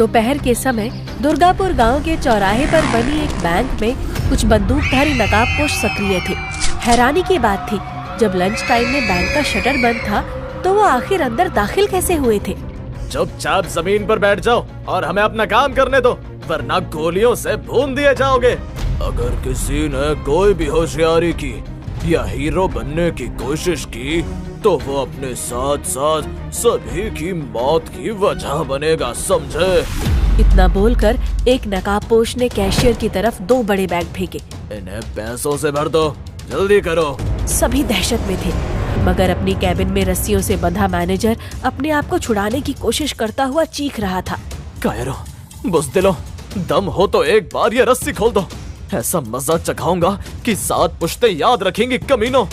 दोपहर के समय दुर्गापुर गांव के चौराहे पर बनी एक बैंक में कुछ बंदूकधारी नकाबपोश सक्रिय थे। हैरानी की बात थी, जब लंच टाइम में बैंक का शटर बंद था तो वो आखिर अंदर दाखिल कैसे हुए थे। चुपचाप जमीन पर बैठ जाओ और हमें अपना काम करने दो, वरना गोलियों से भून दिए जाओगे। अगर किसी ने कोई भी होशियारी की या हीरो बनने की कोशिश की तो वो अपने साथ साथ सभी की मौत की वजह बनेगा, समझे? इतना बोलकर एक नकाबपोश ने कैशियर की तरफ 2 बड़े बैग फेंके। इन्हें पैसों से भर दो, जल्दी करो। सभी दहशत में थे, मगर अपनी कैबिन में रस्सियों से बंधा मैनेजर अपने आप को छुड़ाने की कोशिश करता हुआ चीख रहा था। कायरो, बुज़दिलो, दम हो तो एक बार ये रस्सी खोल दो, ऐसा मजा चखाऊंगा कि 7 पुश्तें याद रखेंगी कमीनों।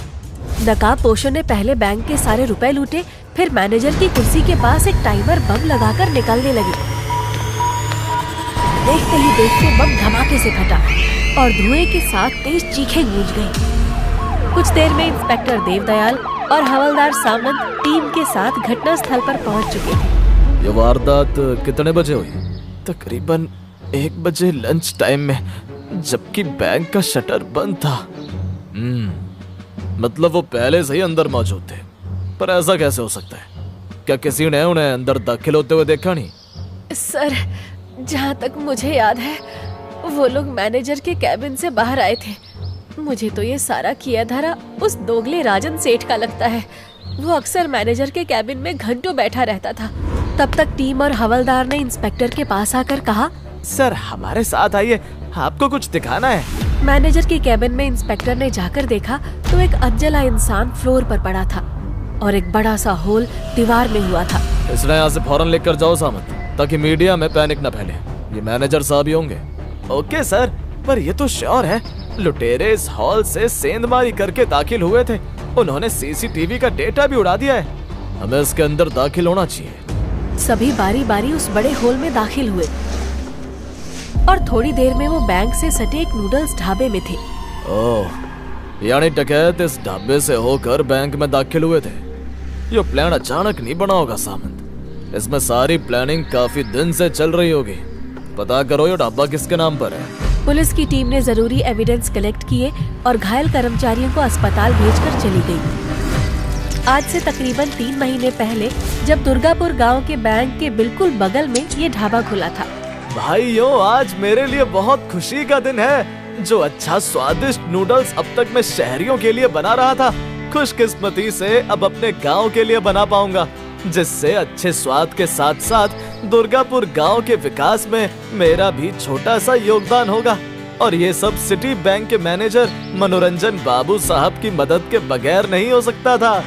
नकाबपोशों ने पहले बैंक के सारे रुपए लूटे, फिर मैनेजर की कुर्सी के पास एक टाइमर बम लगाकर निकलने लगे। देखते ही देखते बम धमाके से फटा और धुएं के साथ तेज चीखें गूंज गईं। कुछ देर में इंस्पेक्टर देवदयाल और हवलदार सामंत टीम के साथ घटनास्थल पर पहुंच चुके थे। ये वारदात कितने बजे हुई? तकरीबन 1 बजे लंच टाइम में, जबकि बैंक का शटर बंद था। मतलब वो पहले से ही अंदर मौजूद थे, पर ऐसा कैसे हो सकता है? क्या किसी ने उन्हें अंदर दाखिल होते हुए देखा नहीं? सर, जहाँ तक मुझे याद है वो लोग मैनेजर के कैबिन से बाहर आए थे। मुझे तो ये सारा किया धरा उस दोगले राजन सेठ का लगता है। वो अक्सर मैनेजर के कैबिन में घंटों बैठा रहता था। तब तक टीम और हवलदार ने इंस्पेक्टर के पास आकर कहा, सर हमारे साथ आइए, आपको कुछ दिखाना है। मैनेजर के कैबिन में इंस्पेक्टर ने जाकर देखा तो एक अधजला इंसान फ्लोर पर पड़ा था और एक बड़ा सा होल दीवार में हुआ था। इसलिए यहाँ से फौरन लेकर जाओ सामंत, ताकि मीडिया में पैनिक न फैले। ये मैनेजर साहब ही होंगे। ओके सर, पर ये तो श्योर है लुटेरे इस हॉल से सेंधमारी करके दाखिल हुए थे। उन्होंने सीसीटीवी का डेटा भी उड़ा दिया है। हमें इसके अंदर दाखिल होना चाहिए। सभी बारी बारी उस बड़े हॉल में दाखिल हुए और थोड़ी देर में वो बैंक से सटे एक नूडल्स ढाबे में थे। ओह, यानी डकैत इस ढाबे से होकर बैंक में दाखिल हुए थे। ये प्लान अचानक नहीं बना होगा सामंत, इसमें सारी प्लानिंग काफी दिन से चल रही होगी। पता करो ये ढाबा किसके नाम पर है। पुलिस की टीम ने जरूरी एविडेंस कलेक्ट किए और घायल कर्मचारियों को अस्पताल भेजकर चली गई। आज से तकरीबन 3 महीने पहले जब दुर्गापुर गांव के बैंक के बिल्कुल बगल में ये ढाबा खुला था। भाइयों, आज मेरे लिए बहुत खुशी का दिन है। जो अच्छा स्वादिष्ट नूडल्स अब तक मैं शहरियों के लिए बना रहा था, खुशकिस्मती से अब अपने गांव के लिए बना पाऊंगा, जिससे अच्छे स्वाद के साथ साथ दुर्गापुर गांव के विकास में मेरा भी छोटा सा योगदान होगा। और ये सब सिटी बैंक के मैनेजर मनोरंजन बाबू साहब की मदद के बगैर नहीं हो सकता था।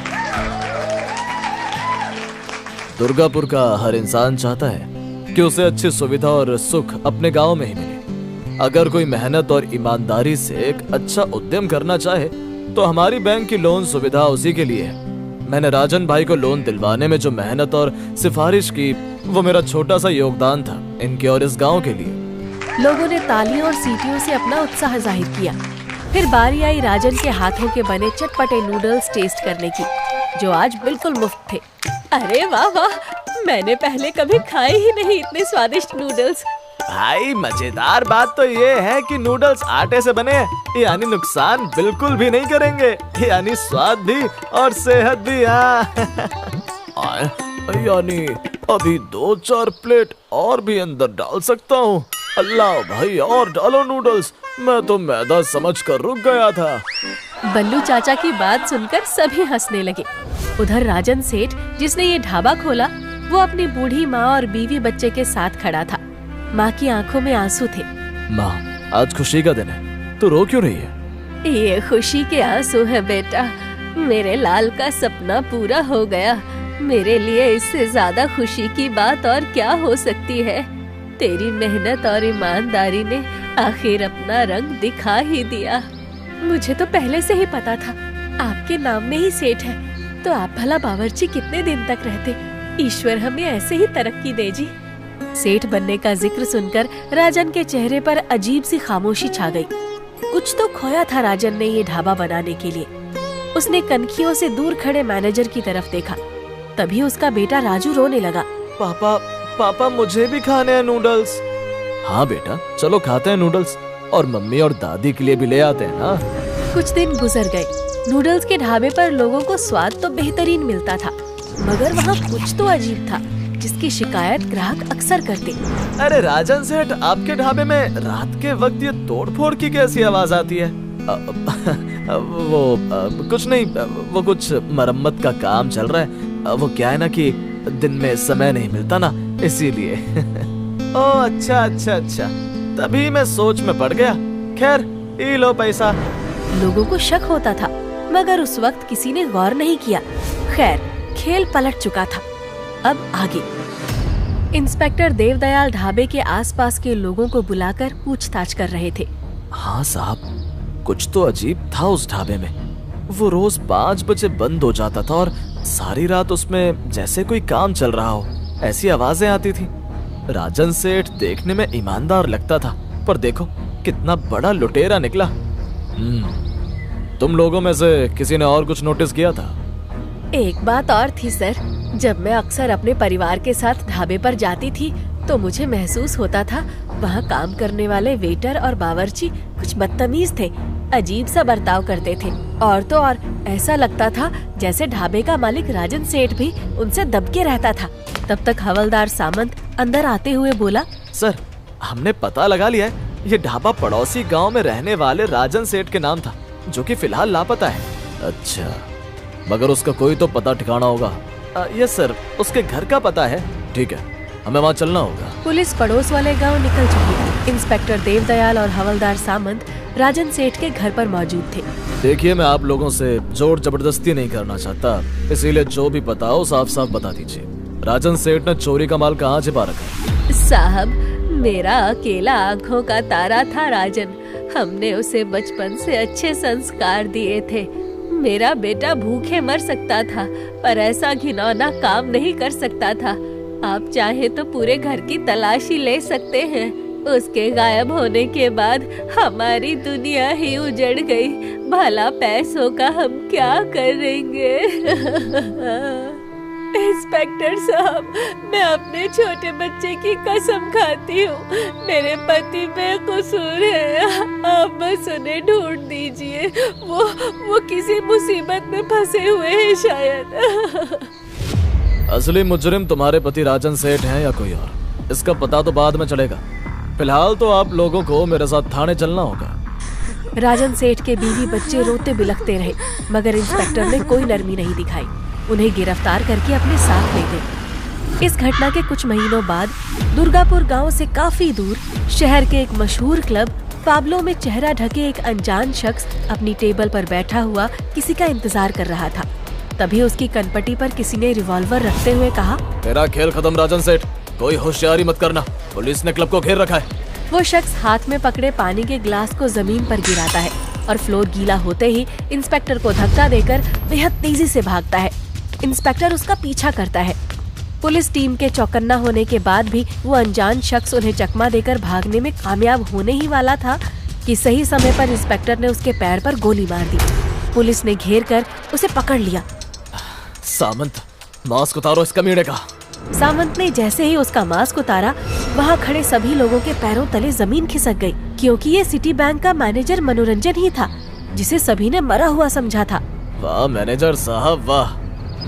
दुर्गापुर का हर इंसान चाहता है कि उसे अच्छी सुविधा और सुख अपने गांव में ही मिले। अगर कोई मेहनत और ईमानदारी से एक अच्छा उद्यम करना चाहे तो हमारी बैंक की लोन सुविधा उसी के लिए है। मैंने राजन भाई को लोन दिलवाने में जो मेहनत और सिफारिश की, वो मेरा छोटा सा योगदान था इनके और इस गांव के लिए। लोगों ने तालियों और सीटियों से अपना उत्साह जाहिर किया। फिर बारी आई राजन के हाथों के बने चटपटे नूडल्स टेस्ट करने की, जो आज बिल्कुल मुफ्त थे। अरे वाह वाह, मैंने पहले कभी खाए ही नहीं इतने स्वादिष्ट नूडल्स। भाई मजेदार बात तो ये है कि नूडल्स आटे से बने हैं, यानी नुकसान बिल्कुल भी नहीं करेंगे, यानी स्वाद भी और सेहत भी। यानी अभी 2-4 प्लेट और भी अंदर डाल सकता हूँ। अल्लाह भाई, और डालो नूडल्स, मैं तो मैदा समझकर रुक गया था। बल्लू चाचा की बात सुनकर सभी हंसने लगे। उधर राजन सेठ, जिसने ये ढाबा खोला, वो अपनी बूढ़ी माँ और बीवी बच्चे के साथ खड़ा था। माँ की आंखों में आंसू थे। माँ, आज खुशी का दिन है, तू रो क्यों रही है? ये खुशी के आंसू है बेटा, मेरे लाल का सपना पूरा हो गया। मेरे लिए इससे ज्यादा खुशी की बात और क्या हो सकती है। तेरी मेहनत और ईमानदारी ने आखिर अपना रंग दिखा ही दिया। मुझे तो पहले से ही पता था आपके नाम में ही सेठ है, तो आप भला बावर्ची कितने दिन तक रहते। ईश्वर हमें ऐसे ही तरक्की दे जी। सेठ बनने का जिक्र सुनकर राजन के चेहरे पर अजीब सी खामोशी छा गई। कुछ तो खोया था राजन ने ये ढाबा बनाने के लिए। उसने कनखियों से दूर खड़े मैनेजर की तरफ देखा। तभी उसका बेटा राजू रोने लगा। पापा पापा मुझे भी खाने हैं नूडल्स। हाँ बेटा चलो खाते हैं नूडल्स, और मम्मी और दादी के लिए भी ले आते हैं ना। कुछ दिन गुजर गए। नूडल्स के ढाबे पर लोगों को स्वाद तो बेहतरीन मिलता था, मगर वहाँ कुछ तो अजीब था जिसकी शिकायत ग्राहक अक्सर करते। अरे राजन सेठ, आपके ढाबे में रात के वक्त ये तोड़फोड़ की कैसी आवाज आती है? कुछ नहीं, वो कुछ मरम्मत का काम चल रहा है। वो क्या है ना कि दिन में समय नहीं मिलता ना, इसीलिए। ओह अच्छा अच्छा अच्छा, तभी मैं सोच में पड़ गया। खैर ये लो पैसा। लोगों को शक होता था, मगर उस वक्त किसी ने गौर नहीं किया। खैर खेल पलट चुका था। अब आगे। इंस्पेक्टर देवदयाल ढाबे के आसपास के लोगों को बुलाकर पूछताछ कर रहे थे। हाँ साहब, कुछ तो अजीब था उस ढाबे में। वो रोज 5 बजे बंद हो जाता था और सारी रात उसमें जैसे कोई काम चल रहा हो, ऐसी आवाजें आती थी। राजन सेठ देखने में ईमानदार लगता था, पर देखो कितना बड़ा लुटेरा निकला। तुम लोगों में से किसी ने और कुछ नोटिस किया था? एक बात और थी सर, जब मैं अक्सर अपने परिवार के साथ ढाबे पर जाती थी तो मुझे महसूस होता था वहाँ काम करने वाले वेटर और बावर्ची कुछ बदतमीज थे, अजीब सा बर्ताव करते थे। और तो और ऐसा लगता था जैसे ढाबे का मालिक राजन सेठ भी उनसे दबके रहता था। तब तक हवलदार सामंत अंदर आते हुए बोला, सर हमने पता लगा लिया है, ये ढाबा पड़ोसी गांव में रहने वाले राजन सेठ के नाम था, जो कि फिलहाल लापता है। अच्छा, मगर उसका कोई तो पता ठिकाना होगा? यस सर, उसके घर का पता है। ठीक है, हमें वहाँ चलना होगा। पुलिस पड़ोस वाले गांव निकल चुकी थी। इंस्पेक्टर देवदयाल और हवलदार सामंत राजन सेठ के घर पर मौजूद थे। देखिए, मैं आप लोगों से जोर जबरदस्ती नहीं करना चाहता, इसीलिए जो भी पता हो साफ साफ बता दीजिए। राजन सेठ ने चोरी का माल कहाँ छिपा रखा? साहब, मेरा अकेला आँखों का तारा था राजन। हमने उसे बचपन से अच्छे संस्कार दिए थे। मेरा बेटा भूखे मर सकता था, पर ऐसा घिनौना काम नहीं कर सकता था। आप चाहे तो पूरे घर की तलाशी ले सकते हैं। उसके गायब होने के बाद हमारी दुनिया ही उजड़ गई। भला पैसों का हम क्या करेंगे? इंस्पेक्टर साहब, मैं अपने छोटे बच्चे की कसम खाती हूँ, मेरे पति बेकसूर है। आप बस उन्हें ढूंढ दीजिए। वो किसी मुसीबत में फंसे हुए हैं शायद। असली मुजरिम तुम्हारे पति राजन सेठ हैं या कोई और, इसका पता तो बाद में चलेगा। फिलहाल तो आप लोगों को मेरे साथ थाने चलना होगा। राजन सेठ के बीवी बच्चे रोते बिलखते रहे, मगर इंस्पेक्टर ने कोई नरमी नहीं दिखाई। उन्हें गिरफ्तार करके अपने साथ ले गए। इस घटना के कुछ महीनों बाद दुर्गापुर गांव से काफी दूर शहर के एक मशहूर क्लब पाब्लो में चेहरा ढके एक अनजान शख्स अपनी टेबल पर बैठा हुआ किसी का इंतजार कर रहा था। तभी उसकी कनपटी पर किसी ने रिवॉल्वर रखते हुए कहा, तेरा खेल खत्म राजन सेठ, कोई होशियारी मत करना, पुलिस ने क्लब को घेर रखा है। वो शख्स हाथ में पकड़े पानी के गिलास को जमीन पर गिराता है और फ्लोर गीला होते ही इंस्पेक्टर को धक्का देकर बेहद तेजी से भागता है। इंस्पेक्टर उसका पीछा करता है। पुलिस टीम के चौकन्ना होने के बाद भी वो अनजान शख्स उन्हें चकमा देकर भागने में कामयाब होने ही वाला था कि सही समय पर इंस्पेक्टर ने उसके पैर पर गोली मार दी। पुलिस ने घेर कर उसे पकड़ लिया। सामंत, मास्क उतारो इस कमीने का। सामंत ने जैसे ही उसका मास्क उतारा, वहाँ खड़े सभी लोगों के पैरों तले जमीन खिसक गई, क्योंकि ये सिटी बैंक का मैनेजर मनोरंजन ही था, जिसे सभी ने मरा हुआ समझा था। वाह मैनेजर साहब वाह,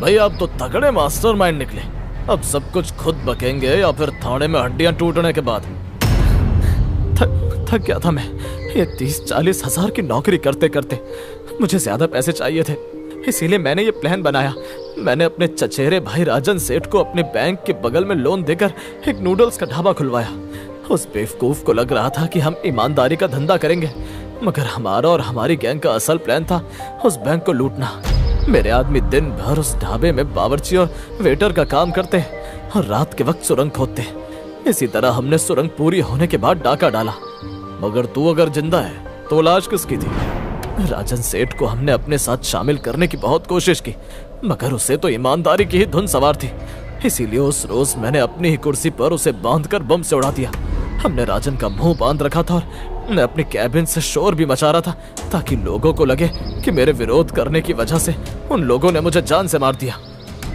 भाई आप तो तगड़े मास्टरमाइंड निकले। अब सब कुछ खुद बकेंगे या फिर थाने में हड्डियां टूटने के बाद? थक गया था मैं। ये 30-40 हजार की नौकरी करते करते मुझे ज्यादा पैसे चाहिए थे, इसीलिए मैंने ये प्लान बनाया। मैंने अपने चचेरे भाई राजन सेठ को अपने बैंक के बगल में लोन देकर एक नूडल्स का ढाबा खुलवाया। उस बेवकूफ को लग रहा था कि हम ईमानदारी का धंधा करेंगे, मगर हमारा और हमारी गैंग का असल प्लान था उस बैंक को लूटना। मेरे आदमी दिन भर उस ढाबे में बावर्ची और वेटर का काम करते और रात के वक्त सुरंग खोदते। इसी तरह हमने सुरंग पूरी होने के बाद डाका डाला। मगर तू अगर जिंदा है तो लाश किसकी थी? राजन सेठ को हमने अपने साथ शामिल करने की बहुत कोशिश की, मगर उसे तो ईमानदारी की ही धुन सवार थी। इसीलिए उस रोज मैंने अपनी ही कुर्सी पर उसे बांधकर बम से उड़ा दिया। हमने राजन का मुंह बांध रखा था और मैं अपनी कैबिन से शोर भी मचा रहा था, ताकि लोगों को लगे कि मेरे विरोध करने की वजह से उन लोगों ने मुझे जान से मार दिया।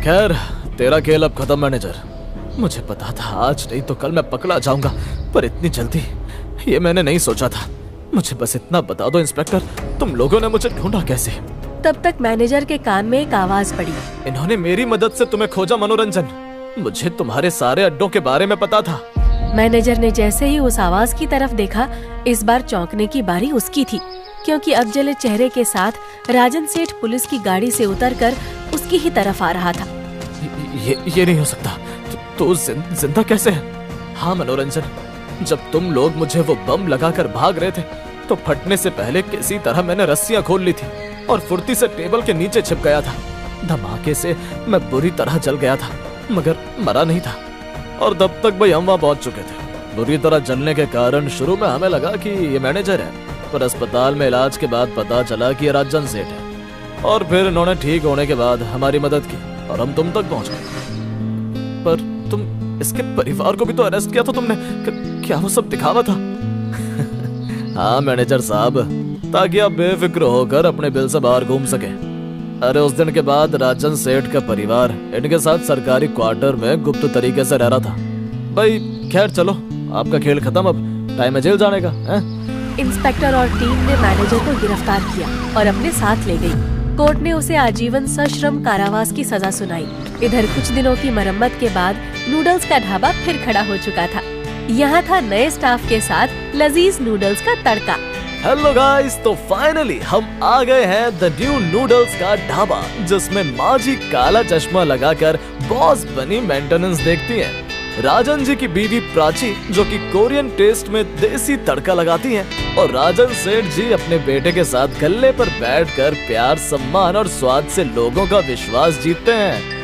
खैर तेरा खेल अब खत्म मैनेजर, मुझे पता था आज नहीं तो कल मैं पकड़ा जाऊंगा, पर इतनी जल्दी ये मैंने नहीं सोचा था। मुझे बस इतना बता दो इंस्पेक्टर, तुम लोगों ने मुझे ढूंढा कैसे? तब तक मैनेजर के कान में एक आवाज पड़ी। इन्होंने मेरी मदद से तुम्हें खोजा मनोरंजन। मुझे तुम्हारे सारे अड्डों के बारे में पता था। मैनेजर ने जैसे ही उस आवाज की तरफ देखा, इस बार चौंकने की बारी उसकी थी, क्योंकि अब जले चेहरे के साथ राजन सेठ पुलिस की गाड़ी से उतरकर उसकी ही तरफ आ रहा था। ये नहीं हो सकता। तो जिंदा कैसे है? हाँ मनोरंजन, जब तुम लोग मुझे वो बम लगाकर भाग रहे थे तो फटने से पहले किसी तरह मैंने रस्सियां खोल ली थी और फुर्ती से टेबल के नीचे छिप गया था। धमाके से मैं बुरी तरह जल गया था, मगर मरा नहीं था। और तब तक भाई हम वहाँ पहुंच चुके थे। बुरी तरह जलने के कारण शुरू में हमें लगा कि ये मैनेजर है, पर अस्पताल में इलाज के बाद पता चला कि ये राजन सेठ है। और फिर इन्होंने ठीक होने के बाद हमारी मदद की और हम तुम तक पहुंच गए। पर तुम इसके परिवार को भी तो अरेस्ट किया था तुमने। क्या वो सब दिखावा था? हाँ मैनेजर साहब, ताकि आप बेफिक्र होकर अपने बिल से बाहर घूम सके। अरे उस दिन के बाद राजन सेठ का परिवार इनके साथ सरकारी क्वार्टर में गुप्त तरीके से रह रहा था। भाई खैर चलो, आपका खेल खत्म, अब टाइम है जेल जाने का है? इंस्पेक्टर और टीम ने मैनेजर को गिरफ्तार किया और अपने साथ ले गई। कोर्ट ने उसे आजीवन सश्रम कारावास की सजा सुनाई। इधर कुछ दिनों की मरम्मत के बाद नूडल्स का ढाबा फिर खड़ा हो चुका था। यहाँ था नए स्टाफ के साथ लजीज नूडल्स का तड़का। हेलो गाइस, तो फाइनली हम आ गए हैं द न्यू नूडल्स का ढाबा, जिसमें माँ जी काला चश्मा लगाकर बॉस बनी मेंटेनेंस देखती हैं। राजन जी की बीवी प्राची जो कि कोरियन टेस्ट में देसी तड़का लगाती हैं, और राजन सेठ जी अपने बेटे के साथ गल्ले पर बैठकर प्यार, सम्मान और स्वाद से लोगों का विश्वास जीतते हैं।